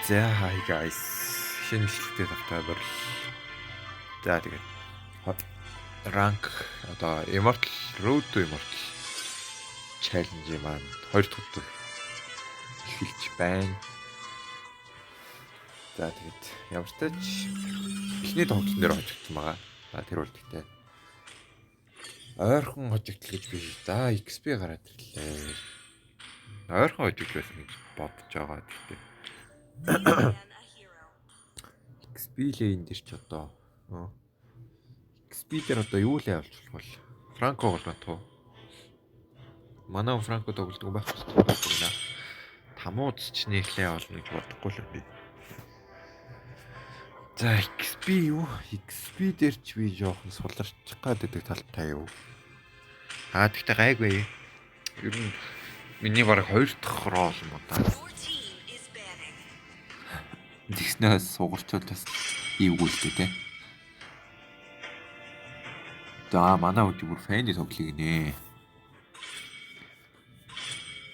За hi guys. Шинэ бичлэгтэй тавтаа. За тэгээд ранк одоо Immortal Road to Immortal challenge маань 2 дахь өдөр эхэлж байна. За тэгээд ямар ч тач эхний тоглолтын дээр хожигдсан байгаа. За тэр бол тэгтээ ойрхон хожигдл гэж биш. За XP гараад ирлээ. Ойрхон хожигдл байсан гэж бодож байгаа тэгтээ. XP лейн дээр ч одоо XP дээр одоо юу л явуулж болох вэ? Франко бол батгүй. Манай Франко тоглодог байх хэрэгтэй. Тамууд ч нээлээ олно гэж бодохгүй л би. За XP юу? XP дээр ч би жоохон суларчих гаддаг талтай юу? Тэгтээ гайгүй. Ер нь миний бараг 2 дахь рол юм уу та. Тэгснээс сугарчвал бас ийвгүй л дээ. За манай үгүй бүр фэнди тоглоё гинэ.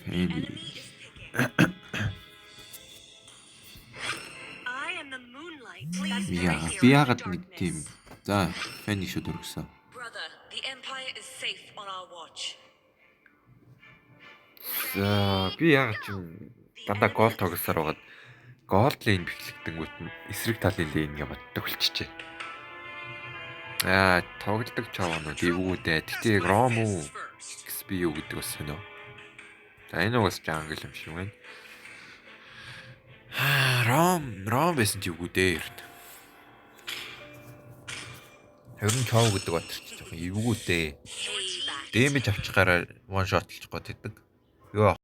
Фэнди. Би яагаад нэг тийм за фэнди шүүд өргөсөн. За би яагаад ч дандаа гол тоглосоор байгаад голд лейн бэхлэгдэнгүүт нь эсрэг талын лейн гэж боддог болчихжээ. Тоглодог чавнууд эвгүй дээ. Тэгтээ Ром уу XP юу гэдэг бас сонио. За энэ уус жангл юм шиг байна. Ром байсан ч эвгүй дээ. Ер нь чав гэдэг батарч жоохон эвгүй дээ. Дэмэж авчихаараа one shot-лж гот хэдэг. Йоо.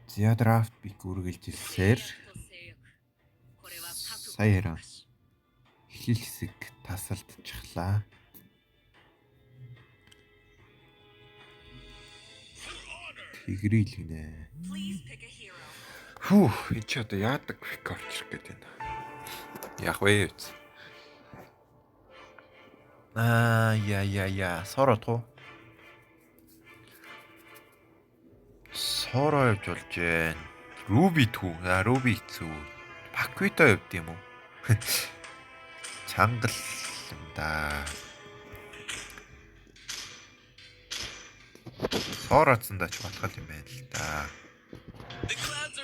Зя драфт бик үргэлж ирсээр сая хэрэг эхлэл хэсэг тасалдчихлаа. Тэгрэл гинэ. Энэ ч одоо яадаг пик орчих гээд байна. Яг вэ. Сорот уу? Соро явж болж байна. Руби зү. Паквито явд юм уу? Чангал юм да. Сороцсондоо ч болох юм байна л да.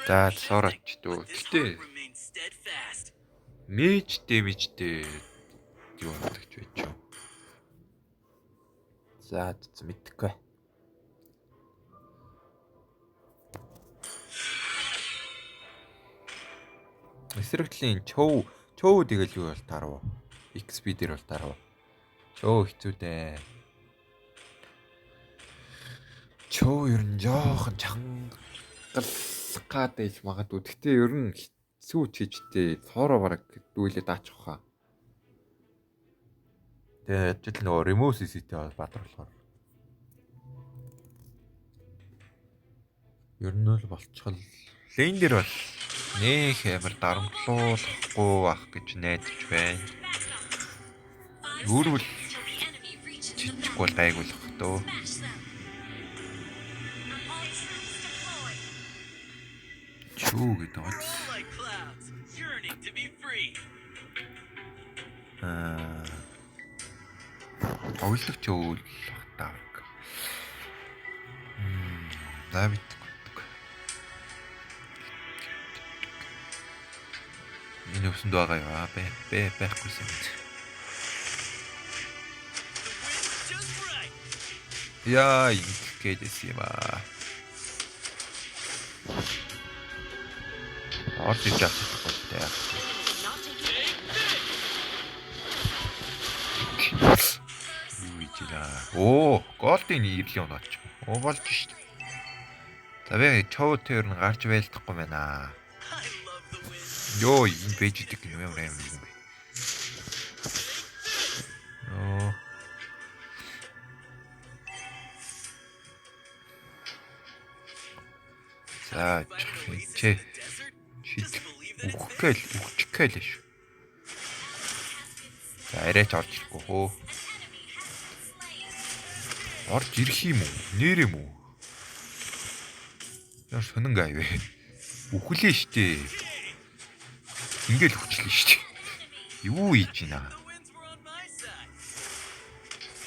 За сороч дөө. Гэтэ мэжтэй юу бодогч байж юу. За мэдхгүй. Эсрэгтлийн чөв тэгэл юу бол тарав. XP дээр бол тарав. Чөв хэцүү дээ. Чөв ер нь жоохон чангалах гадаж магадгүй. Гэхдээ ер нь хэцүү чижтэй соро бараг дүүлээ даачих хаа. Тэгээд ажил нөгөө remote CCT бадар болохоор. Ер нь л болчихвол лейн дээр бол нэх амар дарамтлуулахгүй ах гэж найдаж байна. Юурвал чичгүй гайгүй л хтөө. Чүү гэдэг нь. Тоглох чөөл тавг. Давид энэ өсөнд байгаа яа байхгүйсэн. Яа ингэдэс юм аа. Орж иж авчихгүй дээ. Голдын ирлийн онооч. Болж шít. За би чоутэр нь гарч байлдахгүй байна. Йоо энэ бэждэг юм бэ? За чи Үхчихгээл шүү. За арайч орж ирэхгүй хөө. Орж ирэх юм уу? Нэр юм уу? Яа сонин гай вэ? Үхлээ штэ. Ингээл хүчлээ штэ. Юу хийж байна?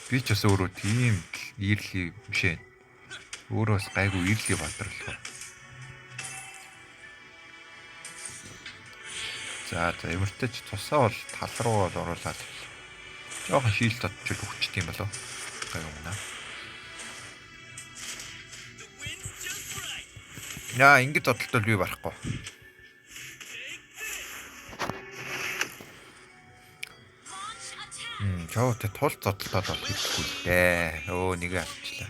Би ч бас өөрөө тийм ирлийн бишээ. Өөрөө бас гайгүй ирлийн бадралгаа. За ямартай ч тусаа бол тал руу бол оруулаад жоохон шийл тодчил өгчт юм болов. Гайгүй юм наа. Яа ингэж бодлоо би барахгүй. Чавтай тул зодлоод бол хийхгүй л дээ. Өө нэг авчлаа.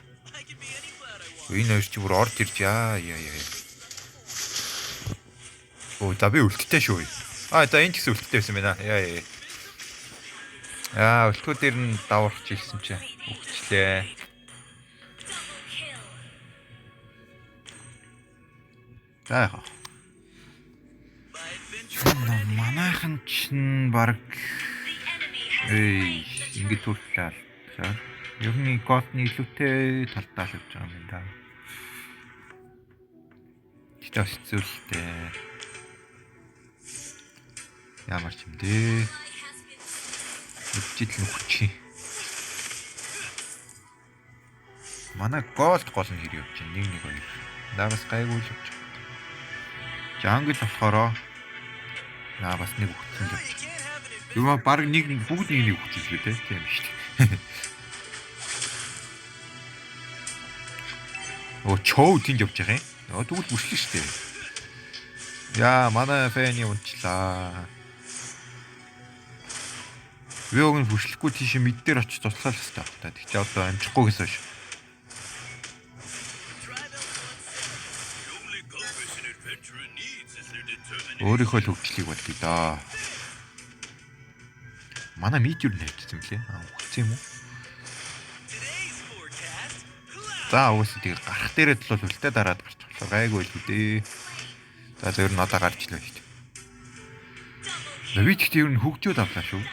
Энэ хоёр чи бүр орж ирж яа. Оо да би үлдтэй шүү. За энэ ч гэсэн үлдтэй байсан байна. Яа үлдгүүд дээр нь даварч ирсэн чинь өгчлээ. За яа. Манайхан чинь баг ингэж түрлээ. Ер нь голдны илүүтэй талдаа л явж байгаа юм да. Тэтэл хэцүүлтэй. Ямар ч юм дээ. Үчил нүхчи. Манай голд гол нь хэр явж байна. 1-1-2. Наагаас гайгүй л явж байна. Жангл болохоор бас нэг үхсэн л явж байна. Юу баг нэг бүгд нэг хүчилгээ тийм шүү дээ. Оо чоо тэнд явж байгаа юм. Тэгвэл бүшлээ шүү дээ. Яа манай фэний унчлаа. Вёг нь бүшлэхгүй тийш мэд дээр очиж туслах л хэвээр байна. Тэг чи одоо амжихгүй гэсэн шүү. Өөрийнхөө л хөгжлийг бодъё да. Манай медиур найдсан мөлий. Үхсэн юм уу? За уусаа тэгээд гарах дээрээ л үлдээ дараад гарч болохоор гайгүй л үү. За зөвөр нь одоо гарч лээ шүү дээ. Би ч гэхдээ ер нь хөгжөөд авлаа шүү.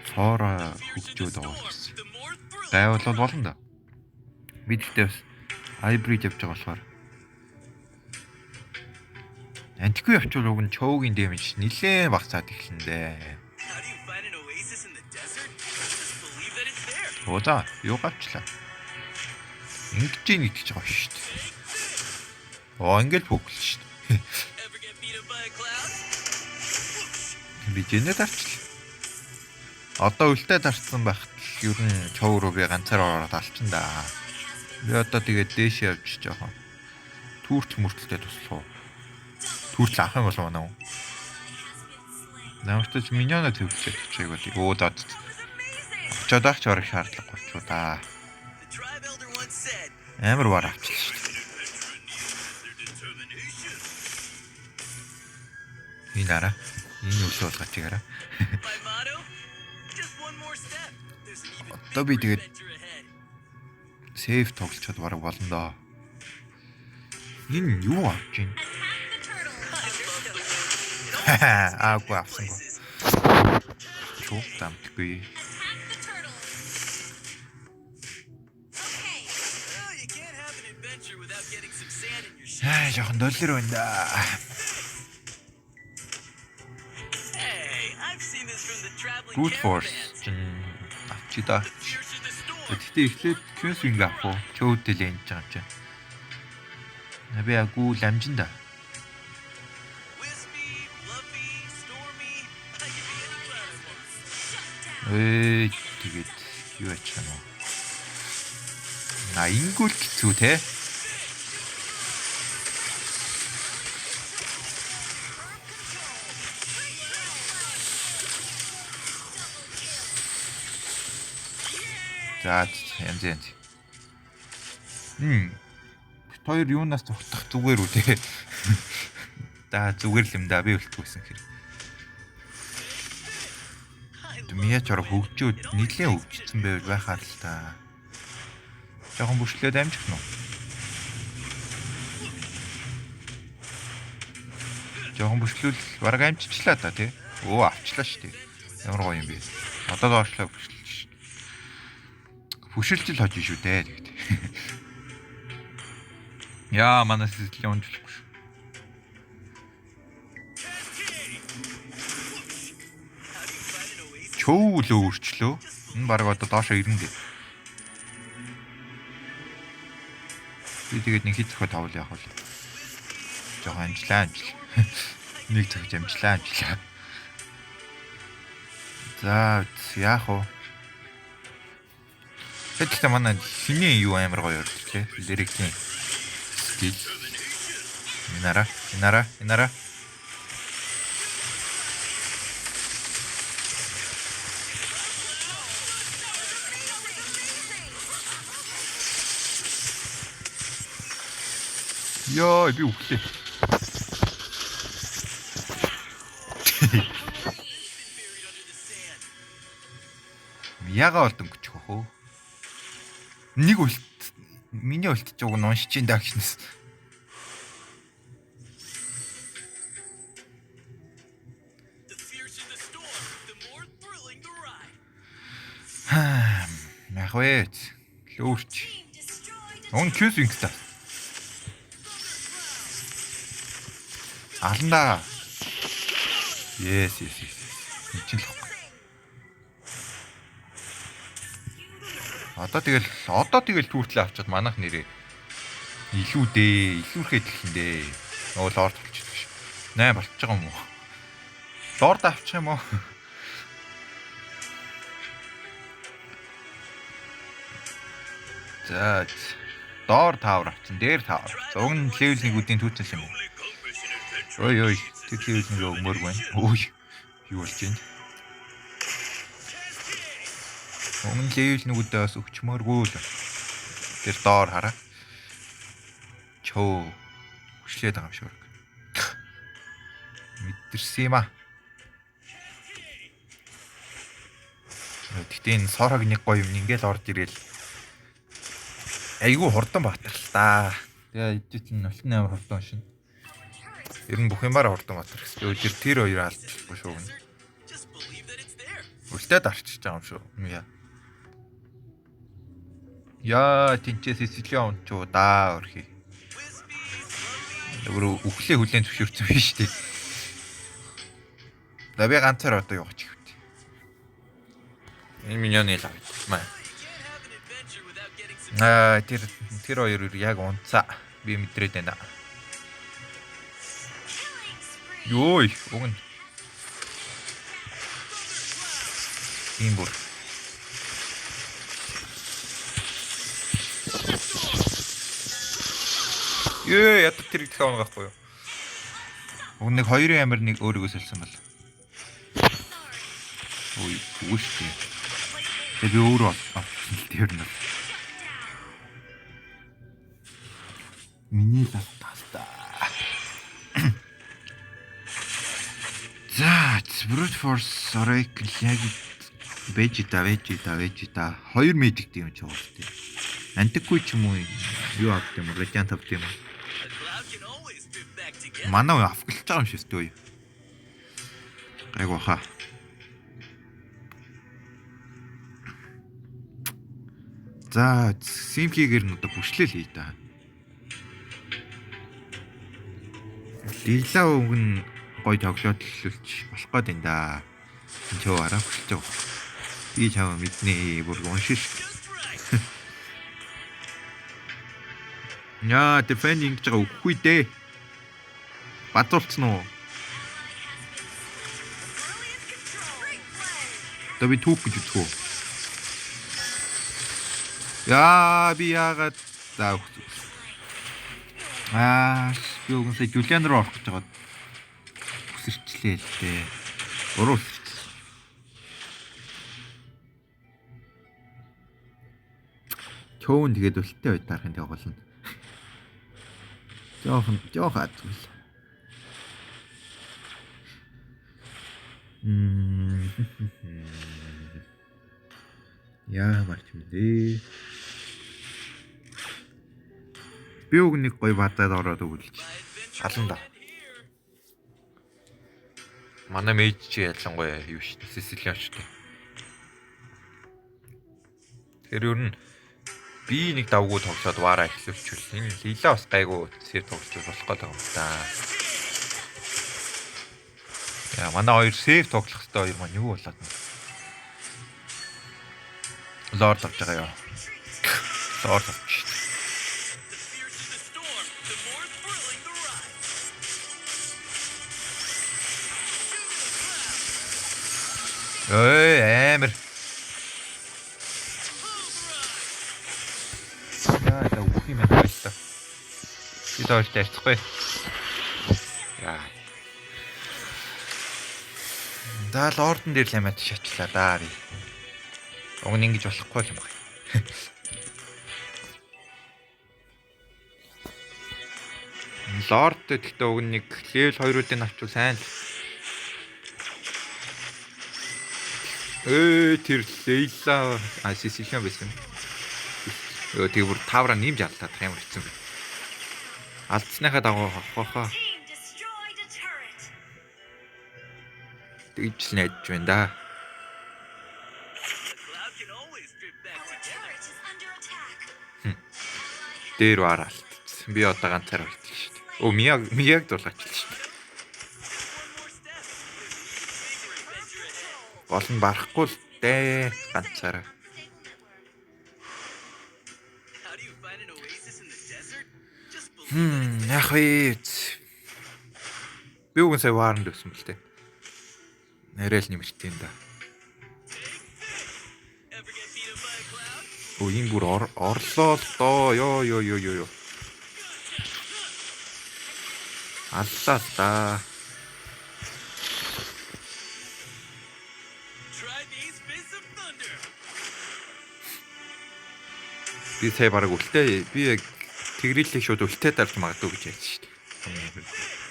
Сора хөгжөөд авах гэсэн. Гайвал болно да. Би гэхдээ бас хайбрид явж байгаа болохоор антикгүй явчвал уг нь чоогийн дэмэж нилээн багцаад эхлэндээ. Ода юу гавчлаа. Ингэж нэгтгэж байгаа шүү дээ. Ингээл бүхэл шүү дээ. Би жинэ дарчлаа. Одоо үлдээ дарцсан байхад ер нь чоо руу би ганцаараа ороод алчин да. Би одоо тэгээд дээшээ явж жоохон түүрч мөртөлтэй туслах уу. Түүрч ах юм болов наа. Наавч миньона төвчээд чийгөө уудаад очоод ахч орох шаардлагагүй ч уу да. Амар баар авчихлаа шүү дээ. Энэ араа. Энэ үсээ болгож чигараа. Одоо би тэгээд сейф тоглолцоод бараг болно доо. Энэ юу авч ийн? Аагүй авсангүй. Чуу тамтгүй. Жохон доллар байна да. Good force авчида. Тэгтээ эхлээд Q-swing авах уу? Чөөдөл энэ ч юм чинь. Би агуу ламжин да. Тэгээд юу ачаа нөө. Ингүүл хэцүү те. За янз. Хоёр юунаас цогтох зүгээр үү те. Да зүгээр л юм да би өлтгүйсэн хэрэг. Мия чор хөгжөөд нилээн хөгжсөн байвал байхаар л та. Жохон бүшлээд амжих нь. Жохон бүшлүүл бараг амжичлаа та тий. Өө авчлаа шүү дээ. Ямар гоё юм бэ. Одоо доошлоо бүшлж шүү. Бүшилж л хожиж шүү дээ тэгээд. Яа манай сэтлээ унжлахгүй шүү. Чөө л өөрчлөө. Энэ бараг одоо доошоо ирнэ дээ. Би тэгээд нэг хит зөхөд тавал яах вэ? Жохон амжлаа. Нэг цагт амжлаа. За яах вэ? Хэдэлтэй манай хиний юу амар гоё өрчлээ. Лирикийн стил. Инара. Яа, би үхлээ. Яга болд өнгөчих хөө. Нэг үлт миний үлтж уг нь уншиж ин дагшнас. Нахвэт лүүрч. Он чүс ингэстэ. Алнаа. Yes. Чин л. Одоо тэгэл түүртлээ авчаад манайх нэрээ илүүрхэд хэлэндээ. Нөө лорд болчихлоо ш. 8 болчих байгаа юм уу? Лорд авчих юм уу? За доор таавар авчин, дээр таавар. Уг нь левел 1 үдийн түүцэл юм уу? Ой, тэр левел 1 өгмөргүй байна. Ой, юу болж байна? Өмнө левел 1-үүдээ бас өгчмөөргүй л. Тэр доор хараа. Чөө. Хүчлээд байгаа юм шиг. Мэдэрсэн юм аа. Тэгтээ энэ сорог нэг гоё юм ингээл орж ирэл. Айгу хурдан баатар л та. Тэгээ эдгээр нь олтны амар хурдан шин. Ер нь бүх юмараа хурдан баатар гэсэн. Өдөр тэр хоёр алдчихгүй шүү. Үлдээд арчиж байгаа юм шүү. Яа, тэнцээс эсэлээ ончоо даа өрхий. Өөрөө үхлээ хүлэн зөвшөөрсөн биш үү? Да би ганцаар одоо явах чих. Энэ миньоны лав. Тэр хоёр яг унцаа. Би мэдрээд байна. Йой, уг нь. Ийм бүр. Ятад тэр их тавна гахгүй юу? Уг нэг хоёрын амир нэг өөрийгөө солисон бол. Ой, үгүй. Тэг би өөрөө авсан тэр нь. Миний лаптаста. За, Brute Force Oracle яг Vegeta 2 мэддэг юм ч байгаа тийм. Антикгүй ч юм уу юу авт юм Radiant авт юм. Манай авгалж байгаа юм шиг шүү дээ. Айгу хаа. За, Simki-гээр нь одоо бүшлэл хий та. Лила өнгөн гой тоглоод төлөвлөж болох гээд энэ да. Чөө араа бүшлж байгаа. Би чам мэднэ бүр уншиж. Яа, defending гэж байгаа үгүй дээ. Бадуулцсан уу? Одоо би түүх гэж үзэх үү? Яа, би яагаад заах вэ? Би үгүйсээ Жулиан руу орох гэж байгаа. Хүсэрчлээ л дээ. Уруу хүсэрчлээ. Чөөн тэгээд үлттэй байд тарахын тоглоно. Жоох адгүй. Яа марч мэдээ. Би уг нэг гоё бадаад ороод өгүүлж. Халан да. Манай мейж чи ялангуяа юу шүү дээ. Сесилиан шүү дээ. Тэр ер нь би нэг давгүй тоглоод ваараа эхлүүлчихвэл энэ лила бас гайгүй сэр тоглож болох гэдэг юм да. Яа манай хоёр сейв тоглох хэрэгтэй хоёр маань юу болоод нь. Лорд авч байгаа ёо. Лорд авч шүү дээ. Амар. Яа үх юм байна л та. Би тоолт ярьцгүй. Яа. Даа лордон дээр л ямаад шатлаа даа. Уг нь ингэж болохгүй юм байна. Лорд гэхдээ уг нэг левел 2-уудыг авчвал сайн л. Тэр лейла Сесилиан байсан. Тэгээ бүр тавра нэмж аллаа ямар хэцүү. Алдсныхаа дагуу хохоо. Тэгж л найдаж байна да. Дээр вараалт. Би одоо ганцаар болчих шүү дээ. Мияг дуулаачлаа шүү дээ. Гол нь барахгүй л дээ ганцаараа. Яг вэ. Би үгүй сая ваарнд өссөн бэл дээ. Нэрэл нэмэртэй юм да. Энэ бүр орлоо л доо. Йоо. Аллаа л да. Би сая бараг үлтээ. Би яг тэгрэлээ шууд үлтээ дарж магадгүй гэж ярьж шүү дээ.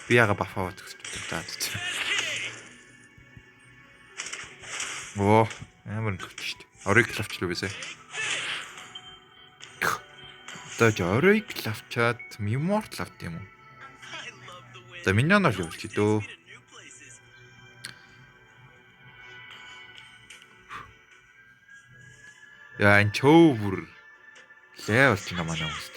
Би яга бафаа гэж бодсон. Оо, амар нөхч шүү дээ. Орыг лавчлаа бисээ. Одоо орыг лавчаад меморт лавт юм уу? За миньоноор л явуулчих дөө. Яа энэ чөө бүр лээ болж байгаа манай хүмүүст.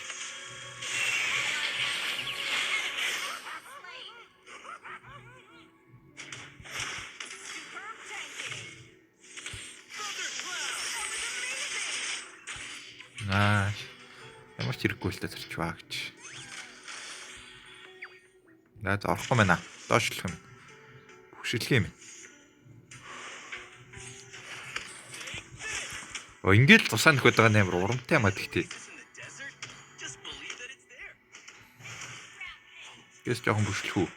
Ямар ч хэрэггүй л та зарч баа гэж. Наад орохгүй байна. Доошлох юм. Бүшиглэх юм. Ингээл тусаа нөхөд байгаа нээр урамтай юм а тэгтээ. Яс жоохон бүшиглэх үү.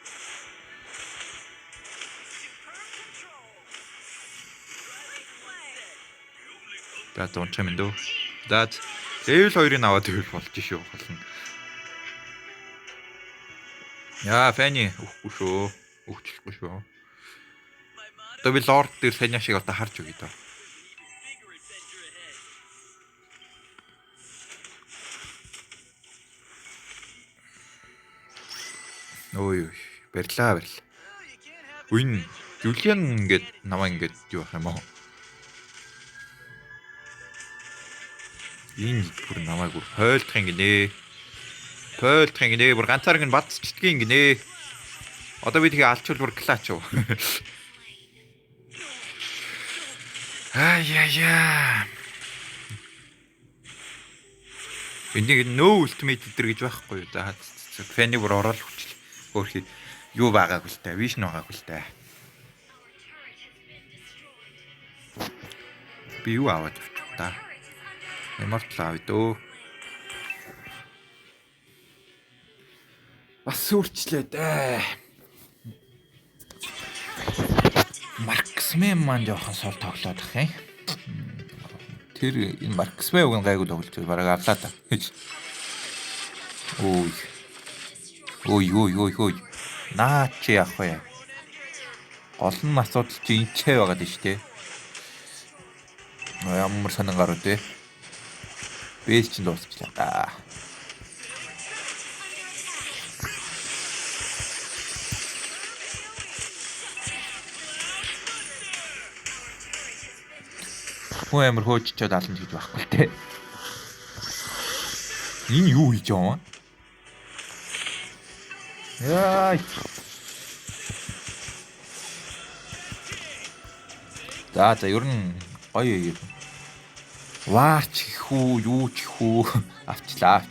Даад унчаа минь дөө. Даад level 2-ыг аваад ивэл болж шүү болно. Яа, Фэни үхгүй шүү. Үхчихгүй шүү. Одоо би лорд дээр Фэни шиг одоо харж өгье доо. Ой, барьлаа. Үн Жулиан ингээд намаа ингээд юу ах юм аа. Энэ бүр намайг бүр хойлдох юм гинэ. Бүр ганцаараа ин бадцчдгийг юм гинэ. Одоо би тэгээ алчвал бүр клач юу. Яа. Энийг нөө ультимейт дээр гэж байхгүй юу. За фэни бүр ороод хүчил. Хөөхий юу байгаагүй л та. Вишн байгаагүй л та. Би юу аваад явчих та. Immortal авъя дөө. Бас сүрчлээ дээ. Марксмен маань жоохон сул тоглоод ах юм. Тэр энэ Марксмен уг нь гайгүй тоглож байгаа. Бараг авлаа та. Ой. Наа чи яах вэ? Гол нь асуудал чи энчээ байгаад шүү дээ. Ямар сонин гарууд вэ? Бэс чинь дуусчихлаа да. Хүн амир хөөжчод ална гэж байхгүй л те. Энэ юу хийж байгаа юм? Яа. За ер нь гоё юм. Ваарч хүү, юу ч хүү авчлаа.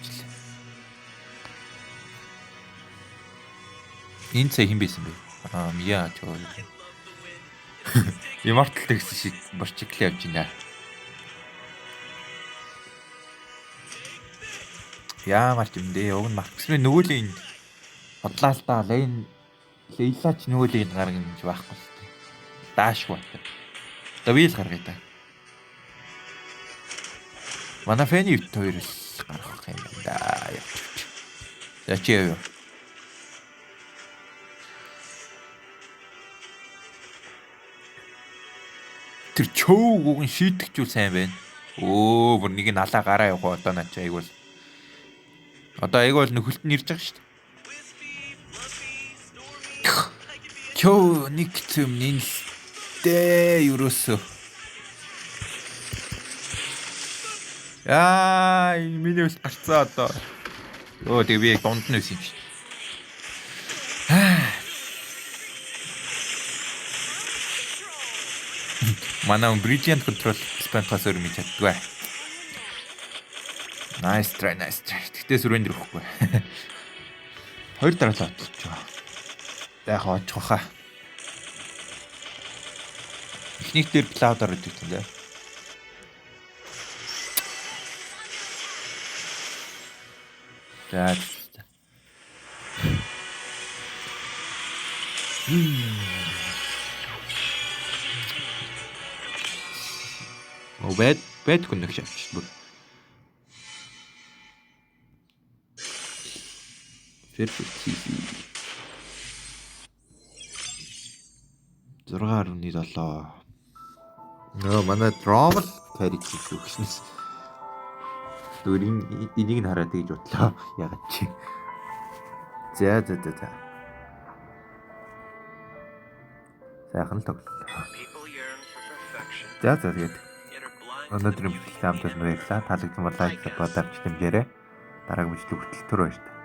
Энэ цай хин байсан бэ? Мия ч өөр. Immortal гэсэн шиг борчиглээ явж байна. Яамар ч юм дээ. Уг нь Марксмен нөгөөлийн бодлаалтаа лейлаач нөгөөлийн гаргана гэж байхгүй л дээ. Даашгүй. Давил гаргая та. Манай фэний вит хоёроос гарах юм да. Ячээ юу? Тэр чөөг уг нь шийтгэжүүл сайн байна. Бүр нэг нь алаа гараа явах одоо наач айгуул. Одоо айгуул нөхөлт нь ирж байгаа шүү дээ. Чөө нэг юм нэлтэй юусоо. Миний ус гарцаа одоо. Тэгээ би донд нь байсан юм шүү. Манай Brilliant Control спантаас өөр мэдээд чаддгүй. Nice try. Тэгтээ сүрэнд ирэхгүй. Хоёр дараалал отлоо. Яг очих хаа. Эхнийх дээр cloud ороод ирсэн дээ. За. Бэд гүнэх шавч бүр. Perfect. 6.7. Манай Dromel carry хийх гэснээс энийг нь хараад тэгж бодлоо. Ягаад чи. За. Сайхан л тоглолоо. За тэгээд өнөөдрийн бичлэг хамтдаа баярлалаа. Таалагдсан бол лайк, сабскрайб хэмжээрэй. Дараагийн бичлэг хүртэл түр баярлалаа.